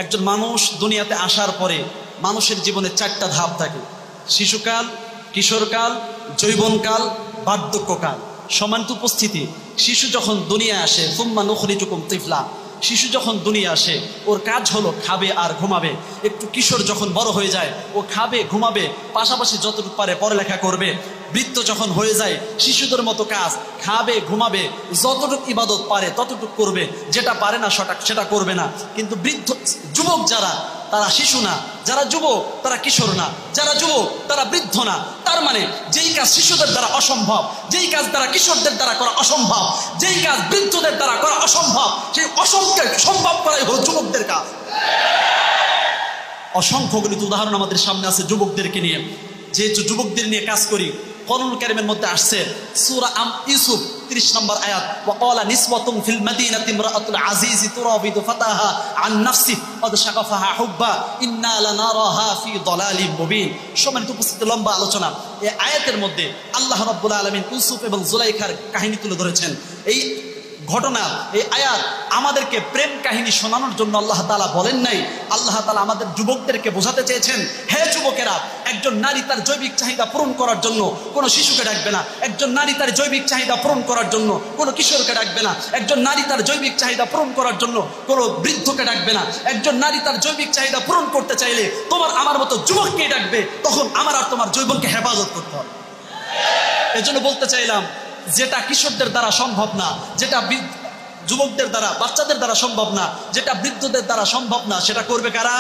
একজন মানুষ দুনিয়াতে আসার পরে মানুষের জীবনে 4টা ধাপ থাকে: শিশুকাল, কিশোরকাল, যৌবনকাল, বার্ধক্যকাল। সমান্ত উপস্থিতি, শিশু যখন দুনিয়ায় আসে, সুম্মা নুখরিজুকুম তিফলা, শিশু যখন দুনিয়া আসে ওর কাজ হলো খাবে আর ঘুমাবে। একটু কিশোর যখন বড় হয়ে যায় ও খাবে ঘুমাবে, পাশাপাশি যতটুকু পারে পড়ালেখা করবে। বৃদ্ধ যখন হয়ে যায় শিশুদের মতো কাজ, খাবে ঘুমাবে, যতটুকু ইবাদত পারে ততটুকু করবে, যেটা পারে না সেটা করবে না। কিন্তু বৃদ্ধ যুবক যারা, তারা শিশু না, যারা যুবক তারা কিশোর না, যারা যুবক তারা বৃদ্ধ না। তার মানে যেই কাজ শিশুদের দ্বারা অসম্ভব, যেই কাজ দ্বারা কিশোরদের দ্বারা করা অসম্ভব, যেই কাজ বৃদ্ধদের দ্বারা করা অসম্ভব, সেই অসম্ভবকে সম্ভব করাই হলো যুবকদের কাজ। অসংখ্য গণিত উদাহরণ আমাদের সামনে আছে যুবকদেরকে নিয়ে। যেহেতু যুবকদের নিয়ে কাজ করি, কোরআনুল কারীমের মধ্যে আসছে সূরা ইউসুফ 30 নম্বর আয়াত, ওয়াকালা নিসওয়াতুন ফিল মাদিনাতি ইমরাআতুল আজিজ তুরাবিদু ফাতাহা আন নাফসিহি ক্বাদ শাগাফাহা হুব্বা ইন্না লানারাহা ফি দালালিম মুবিন। সম্মানিত উপস্থিতি, লম্বা আলোচনা। এই আয়াতের মধ্যে আল্লাহ রাব্বুল আলামিন ইউসুফ এবং জুলাইখার কাহিনী তুলে ধরেছেন। এই ঘটনা, এই আয়াত আমাদেরকে প্রেম কাহিনী শোনানোর জন্য আল্লাহ তাআলা বলেন নাই। আল্লাহ তাআলা আমাদের যুবকদেরকে বোঝাতে চেয়েছেন, হে যুবকেরা, একজন নারী তার জৈবিক চাহিদা পূরণ করার জন্য কোনো শিশুকে ডাকবে না। একজন নারী তার জৈবিক চাহিদা পূরণ করার জন্য কোনো কিশোরকে ডাকবে না। একজন নারী তার জৈবিক চাহিদা পূরণ করার জন্য কোনো বৃদ্ধকে ডাকবে না। একজন নারী তার জৈবিক চাহিদা পূরণ করতে চাইলে তোমার আমার মতো যুবককেই ডাকবে। তখন আমার আর তোমার যৌবনকে হেফাজত করতে হবে। এজন্য বলতে চাইলাম, যেটা কিশোরদের দ্বারা সম্ভব না, যেটা যুবকদের দ্বারা, বাচ্চাদের দ্বারা সম্ভব না, যেটা বৃদ্ধদের দ্বারা সম্ভব না, সেটা করবে কারা?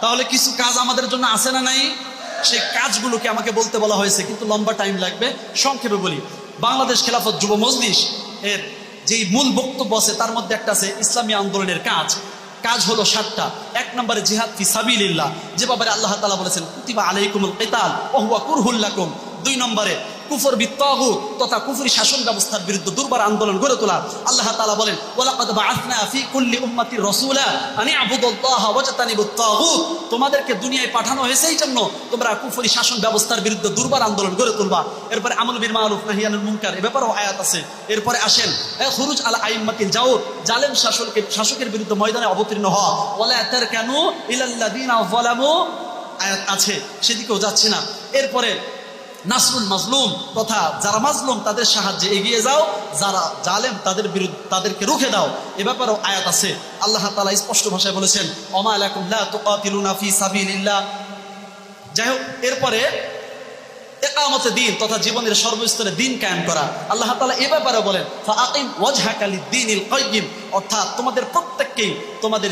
তাহলে কিছু কাজ আমাদের জন্য আছে না নাই? সেই কাজগুলোকে আমাকে বলতে বলা হয়েছে, কিন্তু লম্বা টাইম লাগবে, সংক্ষেপে বলি। বাংলাদেশ খেলাফত যুব মজলিস এর যেই মূল বক্তব্য আছে তার মধ্যে একটা আছে ইসলামী আন্দোলনের কাজ হলো 7টা। 1 নম্বরে জিহাদ ফি সাবিলিল্লাহ, যে ব্যাপারে আল্লাহ তাআলা বলেছেন কুতিবা আলাইকুমুল কিতাল ওয়া হুয়া কুরহুল লাকুম। 2 নম্বরে কুফর বিত্তাগুত তথা কুফরি শাসন ব্যবস্থার বিরুদ্ধে দুর্বার আন্দোলন গড়ে তোলা। আল্লাহ তাআলা বলেন ওয়ালাকাদ বাআসনা ফি কুল্লি উম্মাতির রাসূলা আন ইবুদুল্লাহা ওয়াজতানিবুত তাগুত। তোমাদেরকে দুনিয়ায় পাঠানো হয়েছে এই জন্য তোমরা কুফরি শাসন ব্যবস্থার বিরুদ্ধে দুর্বার আন্দোলন গড়ে তুলবা। এরপরে আমল বিল মারুফ নাহি আনিল মুনকার, এ ব্যাপারেও আয়াত আছে। এরপরে আসেন খুরুজ আলা আইম্মাতিল জাওর, জালেম শাসকের বিরুদ্ধে ময়দানে অবতীর্ণ হওয়া। ওয়ালা তারকানু ইলাল্লাযিনা যালামু, আয়াত আছে, সেদিকেও যাচ্ছে না। এরপরে নাসরুল মাজলুম তথা যারা মাজলুম তাদের সাহায্যে এগিয়ে যাও, যারা জালেম তাদের বিরুদ্ধে তাদেরকে রুখে দাও, এ ব্যাপারেও আয়াত আছে। আল্লাহ তাআলা স্পষ্ট ভাষায় বলেছেন ওমা লাকুম লা তুকাতিলুনা ফি সাবিলিল্লাহ। যাই হোক, এরপরে ইকামতে দ্বীন তথা জীবনের সর্বস্তরে দ্বীন কায়েম করা। আল্লাহ তাআলা এ ব্যাপারে বলেন ফাআকিম ওয়াজহাকা লিদ-দীনিল কাইয়্যিম, অর্থাৎ তোমাদের প্রত্যেককেই তোমাদের